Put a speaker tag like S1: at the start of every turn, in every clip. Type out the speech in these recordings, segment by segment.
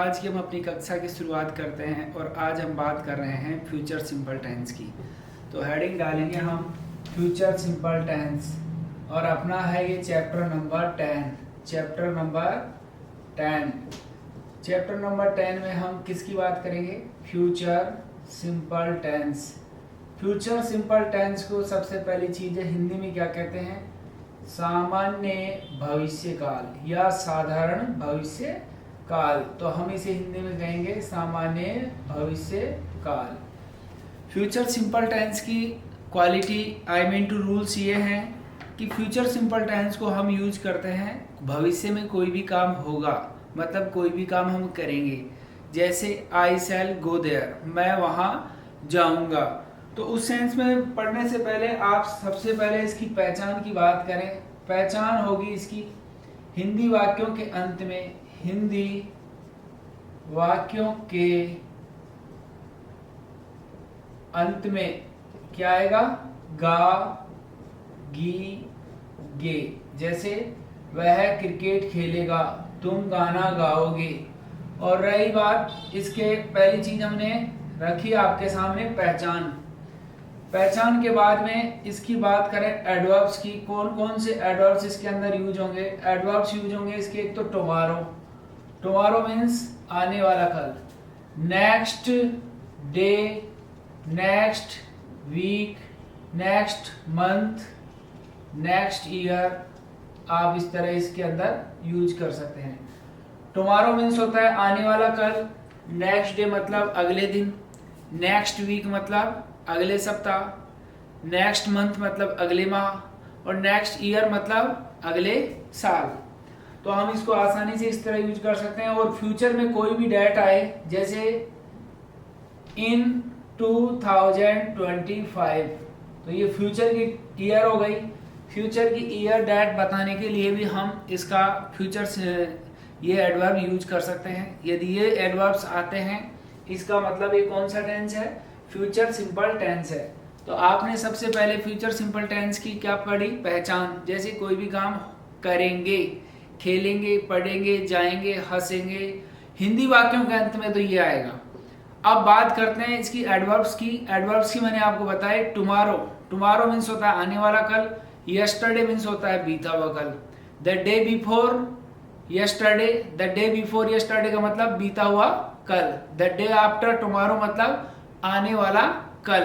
S1: आज की हम अपनी कक्षा की शुरुआत करते हैं और आज हम बात कर रहे हैं फ्यूचर सिंपल टेंस की। तो हेडिंग डालेंगे हम फ्यूचर सिंपल टेंस और अपना है ये चैप्टर नंबर 10। चैप्टर नंबर 10 में हम किसकी बात करेंगे? Future simple tense. Future simple tense को सबसे पहली चीज़ है, हिंदी में क्या कहते हैं? सामान्य भविष्य काल या साधारण भविष्य काल। तो हम इसे हिंदी में कहेंगे सामान्य भविष्य काल। फ्यूचर सिंपल टेंस की क्वालिटी टू रूल्स ये हैं कि फ्यूचर सिंपल टेंस को हम यूज करते हैं भविष्य में कोई भी काम होगा, मतलब कोई भी काम हम करेंगे। जैसे आई शैल गो देयर, मैं वहाँ जाऊँगा। तो उस सेंस में पढ़ने से पहले आप सबसे पहले इसकी पहचान की बात करें। पहचान होगी इसकी हिंदी वाक्यों के अंत में, हिंदी वाक्यों के अंत में क्या आएगा? गा, गी, गे। जैसे वह क्रिकेट खेलेगा, तुम गाना गाओगे। और रही बात इसके, पहली चीज हमने रखी आपके सामने पहचान। पहचान के बाद में इसकी बात करें एडवर्ब्स की। कौन कौन से एडवर्ब्स इसके अंदर यूज होंगे? एडवर्ब्स यूज होंगे इसके, एक तो टुमारो। टुमारो मीन्स आने वाला कल। Next day, next week, next month, next year, आप इस तरह इसके अंदर यूज कर सकते हैं। टुमारो मीन्स होता है आने वाला कल, नेक्स्ट डे मतलब अगले दिन, नेक्स्ट वीक मतलब अगले सप्ताह, नेक्स्ट मंथ मतलब अगले माह, और नेक्स्ट ईयर मतलब अगले साल। तो हम इसको आसानी से इस तरह यूज कर सकते हैं। और फ्यूचर में कोई भी डेट आए, जैसे इन 2025, तो ये फ्यूचर की ईयर हो गई। फ्यूचर की ईयर डेट बताने के लिए भी हम इसका फ्यूचर से ये एडवर्ब यूज कर सकते हैं। यदि ये एडवर्ब्स आते हैं, इसका मतलब ये कौन सा टेंस है? फ्यूचर सिंपल टेंस है। तो आपने सबसे पहले फ्यूचर सिंपल टेंस की क्या पढ़ी? पहचान। जैसे कोई भी काम करेंगे, खेलेंगे, पढ़ेंगे, जाएंगे, हंसेंगे, हिंदी वाक्यों के अंत में तो ये आएगा। अब बात करते हैं इसकी एडवर्ब्स की। एडवर्ब्स की मैंने आपको बताया टुमारो। टुमारो मीन्स होता है आने वाला कल। यस्टरडे मीन्स होता है बीता हुआ कल। The day before yesterday, the day before yesterday का मतलब बीता हुआ कल। द डे आफ्टर टुमारो मतलब आने वाला कल।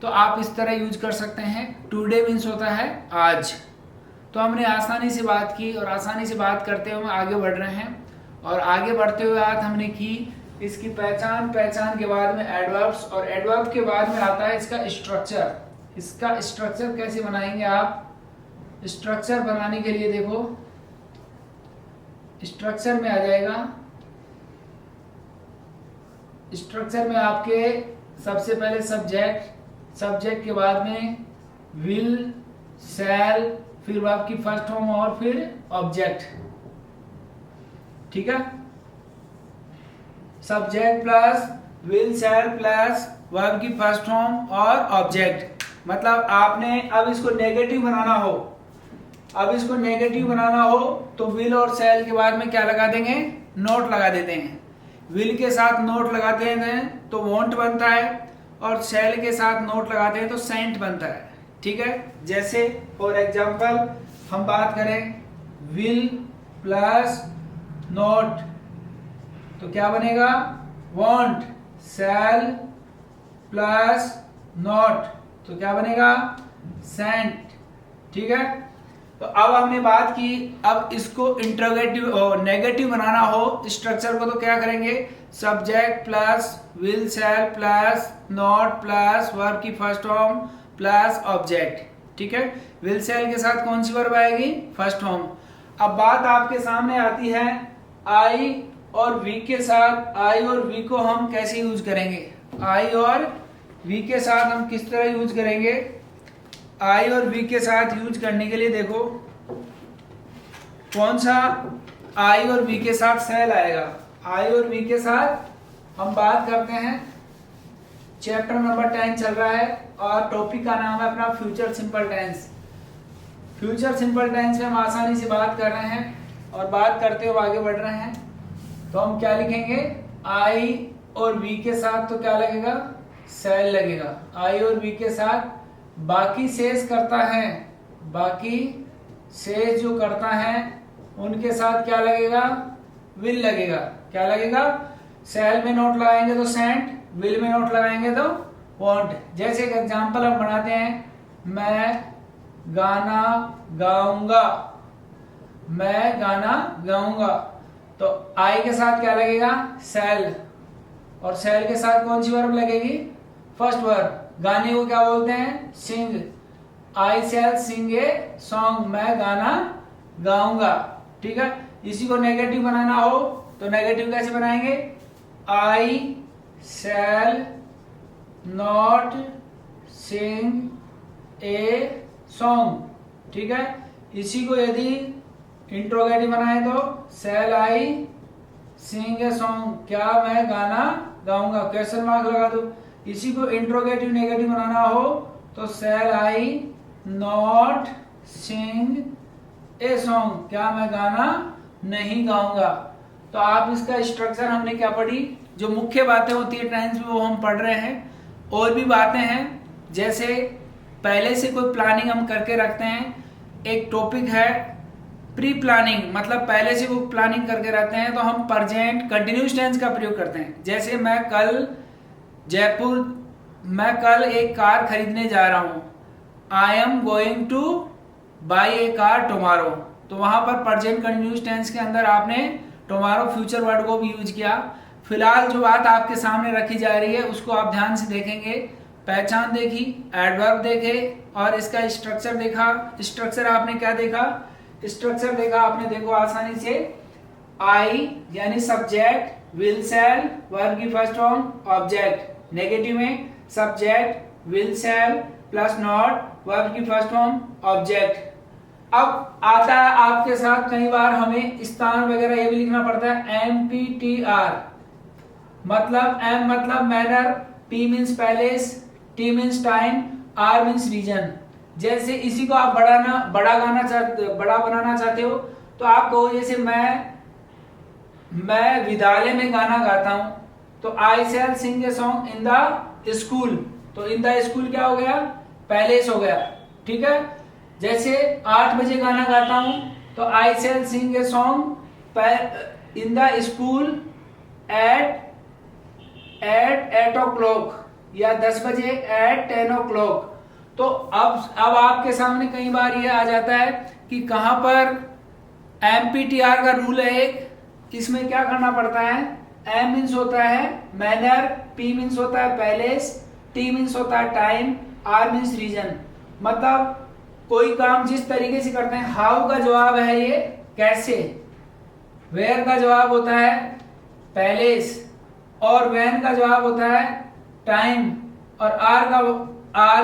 S1: तो आप इस तरह यूज कर सकते हैं। टुडे मीन्स होता है आज। तो हमने आसानी से बात की और आसानी से बात करते हुए आगे बढ़ रहे हैं। और आगे बढ़ते हुए बात हमने की इसकी पहचान। पहचान के बाद में एडवर्ब्स, और एडवर्ब के बाद में आता है इसका स्ट्रक्चर। इसका स्ट्रक्चर कैसे बनाएंगे आप? स्ट्रक्चर बनाने के लिए देखो, स्ट्रक्चर में आ जाएगा, स्ट्रक्चर में आपके सबसे पहले सब्जेक्ट, सब्जेक्ट के बाद में विल, शैल, फिर आपकी फर्स्ट फॉर्म और फिर ऑब्जेक्ट। ठीक है, subject plus will, shell plus verb की फर्स्ट फॉर्म और ऑब्जेक्ट। मतलब आपने अब इसको नेगेटिव बनाना हो, तो विल और शैल के बाद में क्या लगा देंगे? नोट लगा देते हैं। विल के साथ नोट लगाते हैं तो वॉन्ट बनता है, और शैल के साथ नोट लगाते हैं तो सेंट बनता है। ठीक है, जैसे फॉर एग्जांपल हम बात करें विल प्लस नोट तो क्या बनेगा? वॉन्ट। शैल प्लस नोट तो क्या बनेगा? सेंट। ठीक है, तो अब हमने बात की, अब इसको इंट्रोगेटिव और नेगेटिव बनाना हो स्ट्रक्चर को तो क्या करेंगे? Subject plus will, shell plus not plus verb की फर्स्ट फॉर्म प्लस ऑब्जेक्ट। ठीक है, विल शैल के साथ कौन सी वर्ब आएगी? First form. अब बात आपके सामने आती है आई और वी के साथ। आई और वी को हम कैसे यूज करेंगे? आई और वी के साथ हम किस तरह यूज करेंगे? आई और वी के साथ यूज करने के लिए देखो कौन सा आई और वी के साथ शैल आएगा। आई और वी के साथ हम बात करते हैं, चैप्टर नंबर 10 चल रहा है और टॉपिक का नाम है अपना future simple tense. Future simple tense में हम आसानी से बात कर रहे हैं और बात करते हुए आगे बढ़ रहे हैं। तो हम क्या लिखेंगे, आई और वी के साथ तो क्या लगेगा, सेल लगेगा। आई और वी के साथ बाकी शेष करता है, बाकी शेष जो करता है उनके साथ क्या लगेगा, विल लगेगा। क्या लगेगा, सेल में नोट लगाएंगे तो सेंट, विल में नोट लगाएंगे तो वॉन्ट। जैसे एक एग्जांपल हम बनाते हैं, मैं गाना गाऊंगा, मैं गाना गाऊंगा, तो आई के साथ क्या लगेगा, सेल, और सेल के साथ कौन सी वर्ब लगेगी, फर्स्ट वर्ब। गाने को क्या बोलते हैं, सिंग। आई शैल सिंग ए सॉन्ग, मैं गाना गाऊंगा। ठीक है, इसी को नेगेटिव बनाना हो तो नेगेटिव कैसे बनाएंगे, आई shall not Singh a song. ठीक है, इसी को यदि इंट्रोगेटिव बनाए तो शैल आई सिंग ए सॉन्ग, क्या मैं गाना गाऊंगा, क्वेश्चन मार्क लगा दो। इसी को इंट्रोगेटिव नेगेटिव बनाना हो तो शैल आई नॉट सिंग ए सॉन्ग, क्या मैं गाना नहीं गाऊंगा। तो आप इसका स्ट्रक्चर हमने क्या पढ़ी, जो मुख्य बातें होती है टेंस में वो हम पढ़ रहे हैं। और भी बातें हैं, जैसे पहले से कोई प्लानिंग हम करके रखते हैं। एक टॉपिक है प्री प्लानिंग, मतलब पहले से वो प्लानिंग करके रखते हैं तो हम प्रेजेंट कंटिन्यूस टेंस का प्रयोग करते हैं। जैसे मैं कल एक कार खरीदने जा रहा हूं, I am going two by A car tomorrow, तो वहां पर प्रेजेंट कंटिन्यूस टेंस के अंदर आपने टुमारो फ्यूचर वर्ड को भी यूज किया। फिलहाल जो बात आपके सामने रखी जा रही है उसको आप ध्यान से देखेंगे। पहचान देखी, एडवर्ब देखे और इसका स्ट्रक्चर देखा। स्ट्रक्चर आपने क्या देखा, स्ट्रक्चर देखा आपने, देखो आसानी से, आई यानी सब्जेक्ट, विल शैल वर्ब की फर्स्ट फॉर्म, ऑब्जेक्ट। नेगेटिव में subject will shell plus not verb की फर्स्ट फॉर्म, ऑब्जेक्ट। अब आता है आपके साथ कई बार हमें स्थान वगैरह ये भी लिखना पड़ता है, MPTR, मतलब M मतलब manner, P means palace, T means time, R means reason. जैसे इसी को आप बड़ा बनाना चाहते हो तो आप कहो जैसे मैं विद्यालय में गाना गाता हूं, तो I shall sing a song in the school, तो इन द स्कूल क्या हो गया, पैलेस हो गया। ठीक है, जैसे 8 बजे गाना गाता हूं तो I shall sing a song in the school at 8 o'clock, या 10 बजे एट 10 o'clock। तो अब आपके सामने कई बार ये आ जाता है कि कहां पर MPTR का रूल है एक, इसमें क्या करना पड़ता है, M मीन्स होता है मैनर, P मीन्स होता है पैलेस, T मीन्स होता है टाइम, R मीन्स रीजन। मतलब कोई काम जिस तरीके से करते हैं, हाउ का जवाब है ये कैसे, वेयर का जवाब होता है पैलेस, और व्हेन का जवाब होता है टाइम, और आर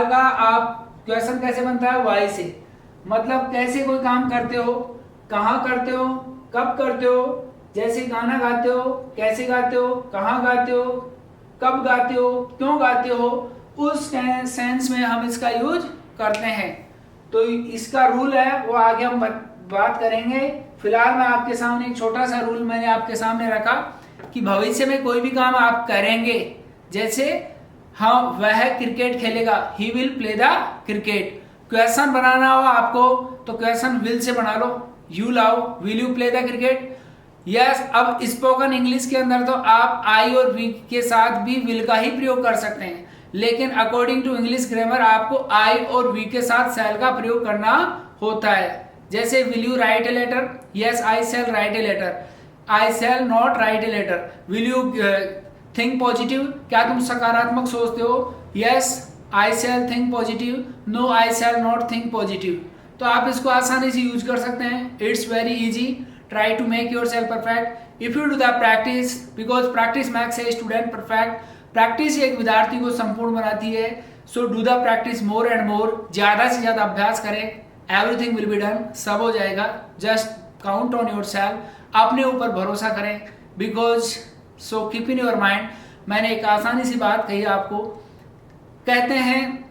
S1: का आप क्वेश्चन कैसे बनता है, वाई से। मतलब कैसे कोई काम करते हो, कहाँ करते हो, कब करते हो। जैसे गाना गाते हो, कैसे गाते हो, कहाँ गाते हो, कब गाते हो, क्यों गाते हो, उस सेंस में हम इसका यूज करते हैं। तो इसका रूल है वो आगे हम बात करेंगे। फिलहाल मैं आपके सामने एक छोटा सा रूल मैंने आपके सामने रखा कि भविष्य में कोई भी काम आप करेंगे, जैसे हाँ वह क्रिकेट खेलेगा, he will play the cricket. Question बनाना हो आपको तो क्वेश्चन विल से बना लो, यू लाओ, will you play the cricket, yes. अब स्पोकन इंग्लिश के अंदर तो आप आई और वी के साथ भी विल का ही प्रयोग कर सकते हैं, लेकिन अकॉर्डिंग टू इंग्लिश ग्रामर आपको आई और वी के साथ शैल का प्रयोग करना होता है। जैसे will you write a letter, yes I shall write a letter, I shall not write a letter. Will you think positive, क्या तुम सकारात्मक सोचते हो, yes I shall think positive, no I shall not think positive. तो आप इसको आसानी से यूज कर सकते हैं। It's very easy, try to make yourself perfect if you do the practice, because practice makes a student perfect. Practice एक विद्यार्थी को संपूर्ण बनाती है। So do the practice more and more, ज्यादा से ज्यादा अभ्यास करें, एवरीथिंग विल बी डन, सब हो जाएगा। Just count on your self, अपने ऊपर भरोसा करें, because so keep in your mind. मैंने एक आसानी सी बात कही आपको, कहते हैं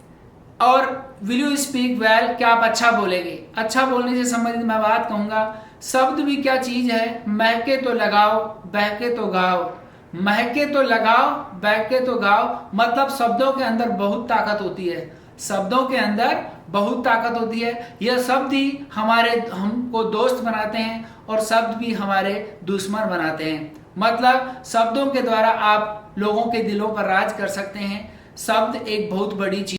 S1: और विल यू स्पीक वेल, क्या आप अच्छा बोलेंगे। अच्छा बोलने से संबंधित मैं बात कहूंगा, शब्द भी क्या चीज है, महके तो लगाओ बहके तो गाओ, महके तो लगाओ बहके तो गाओ, मतलब शब्दों के अंदर बहुत ताकत होती है, शब्दों के अंदर बहुत ताकत होती है। यह शब्द ही हमको दोस्त बनाते हैं और शब्द भी हमारे दुश्मन बनाते हैं। मतलब शब्दों के द्वारा आप लोगों के दिलों पर राज कर सकते हैं। शब्द एक बहुत बड़ी चीज